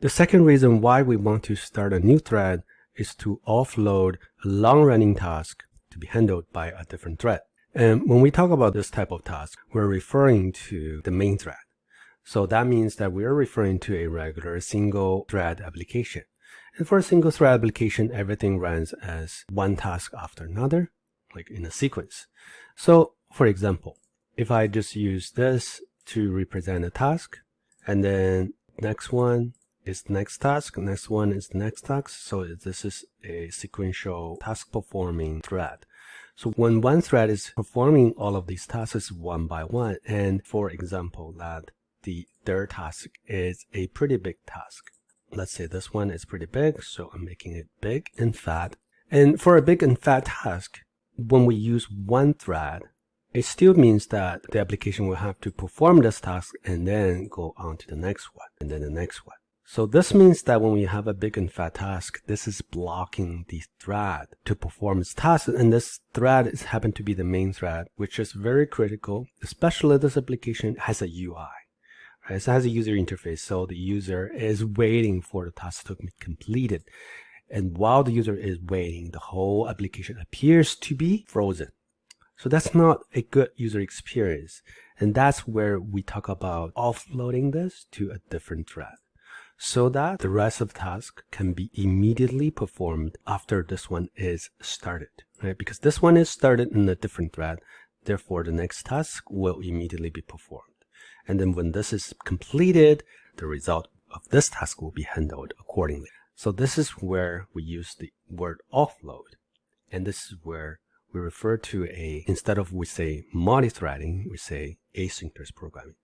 The second reason why we want to start a new thread is to offload a long-running task to be handled by a different thread. And when we talk about this type of task, we're referring to the main thread. So that means that we are referring to a regular single thread application. And for a single thread application, everything runs as one task after another, like in a sequence. So for example, if I just use this to represent a task, and then next one is the next task, next one is the next task. So this is a sequential task performing thread. So when one thread is performing all of these tasks one by one, and for example, that the third task is a pretty big task. Let's say this one is pretty big, so I'm making it big and fat. And for a big and fat task, when we use one thread, it still means that the application will have to perform this task and then go on to the next one, and then the next one. So this means that when we have a big and fat task, this is blocking the thread to perform its task. And this thread is happen to be the main thread, which is very critical, especially this application has a UI. Right? So it has a user interface. So the user is waiting for the task to be completed. And while the user is waiting, the whole application appears to be frozen. So that's not a good user experience. And that's where we talk about offloading this to a different thread, so that the rest of the task can be immediately performed after this one is started, right? Because this one is started in a different thread, therefore the next task will immediately be performed. And then when this is completed, the result of this task will be handled accordingly. So this is where we use the word offload. And this is where we refer to instead of we say multi-threading, we say asynchronous programming.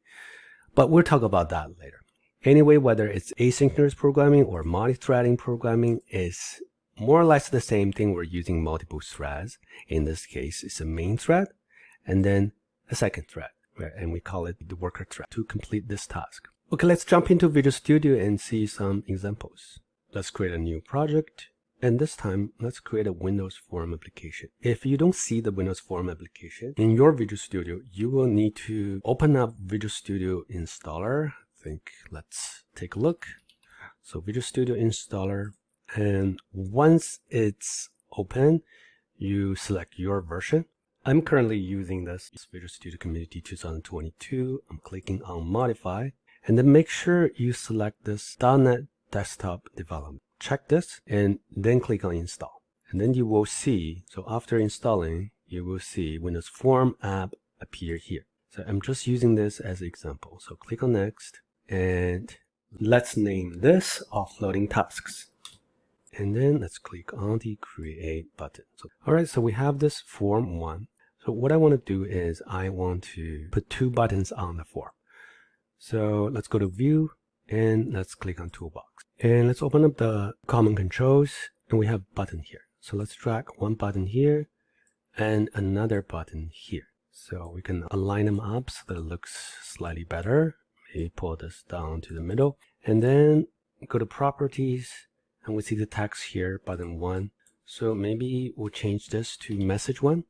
But we'll talk about that later. Anyway, whether it's asynchronous programming or multi-threading programming is more or less the same thing. We're using multiple threads. In this case, it's a main thread and then a second thread, right? And we call it the worker thread to complete this task. Okay, let's jump into Visual Studio and see some examples. Let's create a new project. And this time, let's create a Windows Form application. If you don't see the Windows Form application in your Visual Studio, you will need to open up Visual Studio Installer. Let's take a look. So Visual Studio Installer, and once it's open, you select your version. I'm currently using this Visual Studio Community 2022. I'm clicking on Modify, and then make sure you select this .NET Desktop Development. Check this, and then click on Install. And then you will see, so after installing, you will see Windows Form app appear here. So I'm just using this as an example. So click on Next. And let's name this offloading tasks. And then let's click on the create button. All right, so we have this form 1. So what I want to do is I want to put 2 buttons on the form. So let's go to view and let's click on toolbox. And let's open up the common controls, and we have button here. So let's drag one button here and another button here. So we can align them up so that it looks slightly better. Pull this down to the middle, and then go to properties, and we see the text here, button 1. So maybe we'll change this to message 1,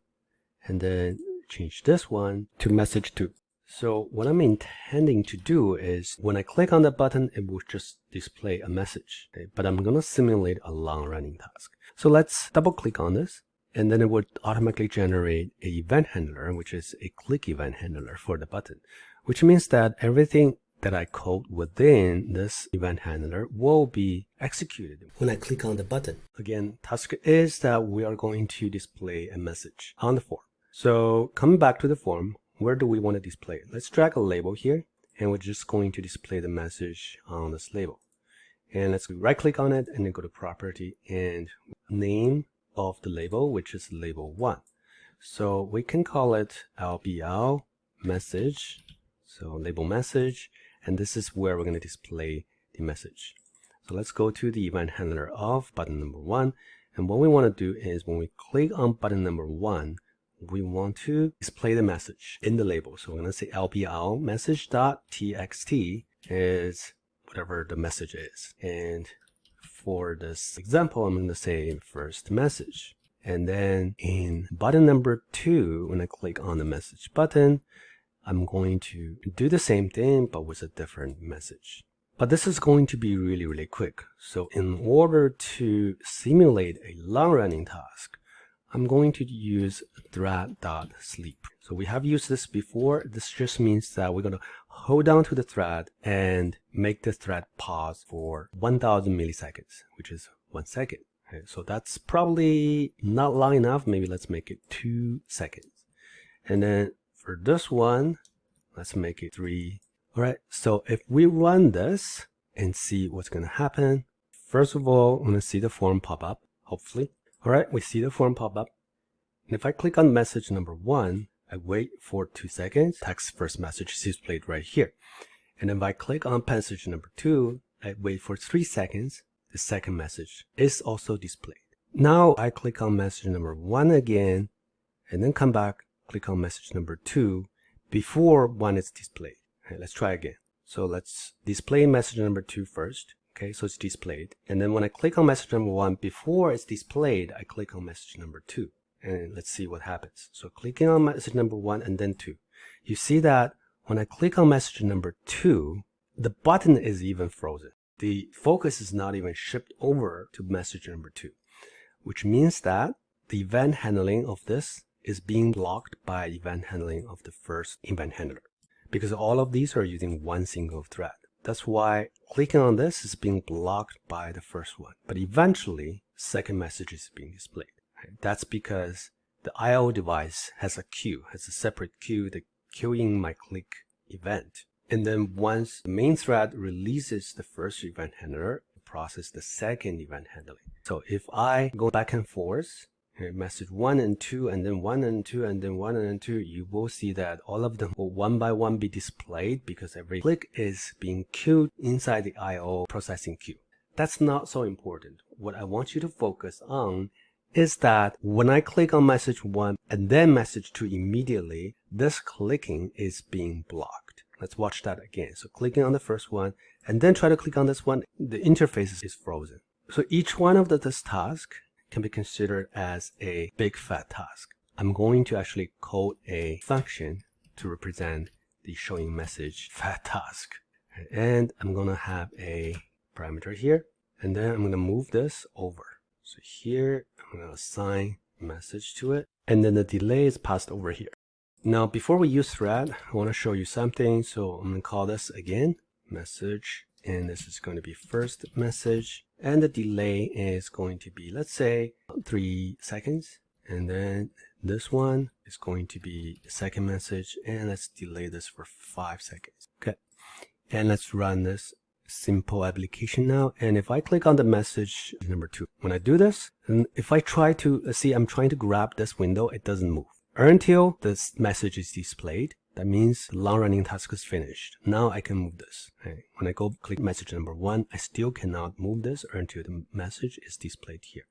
and then change this one to message 2. So what I'm intending to do is when I click on the button, it will just display a message, okay? But I'm going to simulate a long running task. So let's double click on this, and then it would automatically generate an event handler, which is a click event handler for the button, which means that everything that I code within this event handler will be executed when I click on the button. Again, task is that we are going to display a message on the form. So coming back to the form, where do we want to display it? Let's drag a label here, and we're just going to display the message on this label. And let's right click on it and then go to property and name of the label, which is label 1. So we can call it LBL message. So label message, and this is where we're going to display the message. So let's go to the event handler of button number 1. And what we want to do is when we click on button number 1, we want to display the message in the label. So we're going to say LBL message.txt is whatever the message is. And for this example, I'm going to say first message. And then in button number 2, when I click on the message button, I'm going to do the same thing, but with a different message. But this is going to be really, really quick. So in order to simulate a long-running task, I'm going to use thread.sleep. So we have used this before. This just means that we're going to hold down to the thread and make the thread pause for 1000 milliseconds, which is 1 second. Okay, so that's probably not long enough. Maybe let's make it 2 seconds. And then for this one, let's make it 3. All right, so if we run this and see what's going to happen, first of all, I'm going to see the form pop up, hopefully. All right, we see the form pop up. And if I click on message number 1, I wait for 2 seconds. Text first message is displayed right here. And if I click on message number 2, I wait for 3 seconds. The second message is also displayed. Now I click on message number 1 again, and then come back, click on message number 2 before 1 is displayed. Okay, let's try again. So let's display message number 2 first. Okay, so it's displayed. And then when I click on message number 1, before it's displayed, I click on message number 2. And let's see what happens. So clicking on message number 1 and then 2. You see that when I click on message number 2, the button is even frozen. The focus is not even shipped over to message number 2, which means that the event handling of this is being blocked by event handling of the first event handler, because all of these are using one single thread. That's why clicking on this is being blocked by the first one. But eventually, second message is being displayed. Okay? That's because the I/O device has a queue, has a separate queue, the queuing my click event. And then once the main thread releases the first event handler, it processes the second event handling. So if I go back and forth, okay, message 1 and 2, and then 1 and 2, and then 1 and 2, you will see that all of them will one by one be displayed because every click is being queued inside the I/O processing queue. That's not so important. What I want you to focus on is that when I click on message 1 and then message 2 immediately, this clicking is being blocked. Let's watch that again. So clicking on the first one and then try to click on this one, the interface is frozen. So each one of this task can be considered as a big fat task. I'm going to actually code a function to represent the showing message fat task. And I'm going to have a parameter here, and then I'm going to move this over. So here, I'm going to assign message to it, and then the delay is passed over here. Now, before we use thread, I want to show you something. So I'm going to call this again, message, and this is going to be first message. And the delay is going to be, let's say, 3 seconds. And then this one is going to be the second message. And let's delay this for 5 seconds. Okay. And let's run this simple application now. And if I click on the message number 2, when I do this, and if I try to see, I'm trying to grab this window, it doesn't move until this message is displayed. That means the long running task is finished. Now I can move this. Okay. When I go click message number 1, I still cannot move this until the message is displayed here.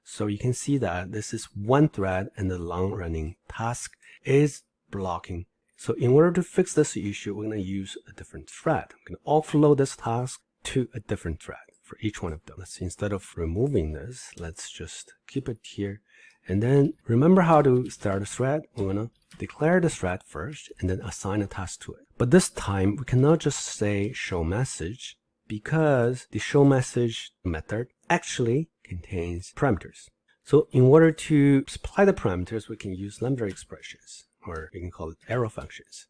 So you can see that this is one thread and the long running task is blocking. So in order to fix this issue, we're going to use a different thread. I'm going to offload this task to a different thread for each one of them. Let's see, instead of removing this, let's just keep it here. And then remember how to start a thread. We're going to declare the thread first and then assign a task to it. But this time we cannot just say show message because the show message method actually contains parameters. So in order to supply the parameters, we can use lambda expressions, or we can call it arrow functions.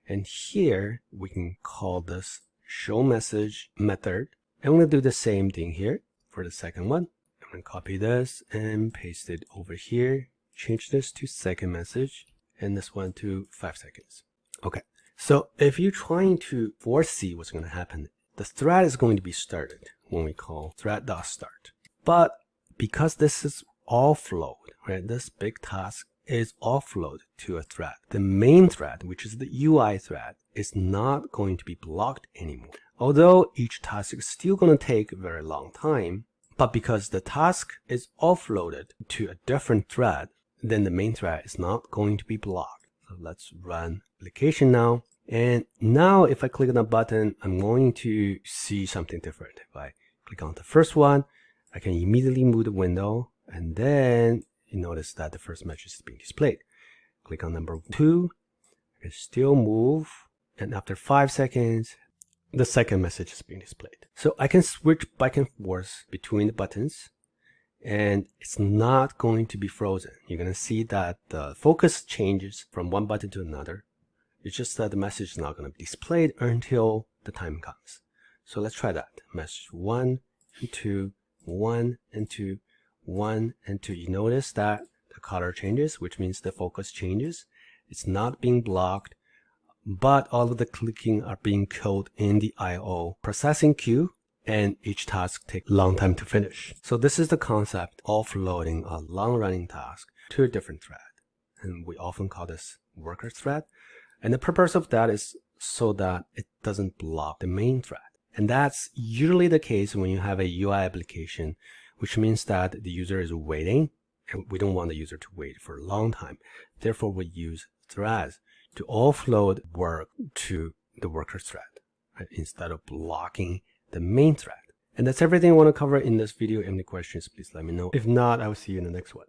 And here we can call this show message method. And I'm going to do the same thing here for the second one. I'm going to copy this and paste it over here. Change this to second message and this one to 5 seconds. Okay. So if you're trying to foresee what's going to happen, the thread is going to be started when we call thread.start. But because this is offload, right? This big task is offload to a thread. The main thread, which is the UI thread, is not going to be blocked anymore. Although each task is still going to take a very long time, but because the task is offloaded to a different thread, then the main thread is not going to be blocked. So let's run application now. And now if I click on the button, I'm going to see something different. If I click on the first one, I can immediately move the window, and then you notice that the first message is being displayed. Click on number 2, I can still move, and after 5 seconds, the second message is being displayed. So I can switch back and forth between the buttons, and it's not going to be frozen. You're going to see that the focus changes from one button to another. It's just that the message is not going to be displayed until the time comes. So let's try that. Message 1 and 2, 1 and 2, 1 and 2. You notice that the color changes, which means the focus changes. It's not being blocked, but all of the clicking are being coded in the I/O processing queue, and each task takes a long time to finish. So this is the concept of offloading a long-running task to a different thread. And we often call this worker thread. And the purpose of that is so that it doesn't block the main thread. And that's usually the case when you have a UI application, which means that the user is waiting, and we don't want the user to wait for a long time. Therefore, we use threads to offload work to the worker thread, right, instead of blocking the main thread. And that's everything I want to cover in this video. Any questions, please let me know. If not, I will see you in the next one.